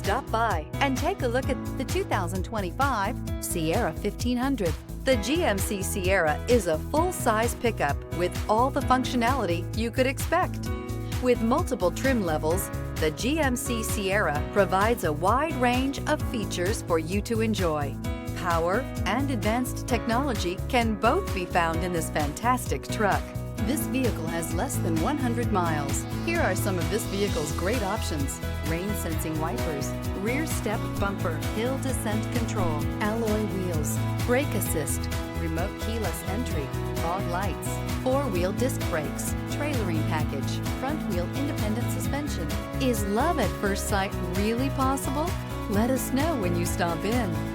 Stop by and take a look at the 2025 Sierra 1500. The GMC Sierra is a full-size pickup with all the functionality you could expect. With multiple trim levels, the GMC Sierra provides a wide range of features for you to enjoy. Power and advanced technology can both be found in this fantastic truck. This vehicle has less than 100 miles. Here are some of this vehicle's great options: rain-sensing wipers, rear step bumper, hill descent control, alloy wheels, brake assist, remote keyless entry, fog lights, four-wheel disc brakes, trailering package, front-wheel independent suspension. Is love at first sight really possible? Let us know when you stop in.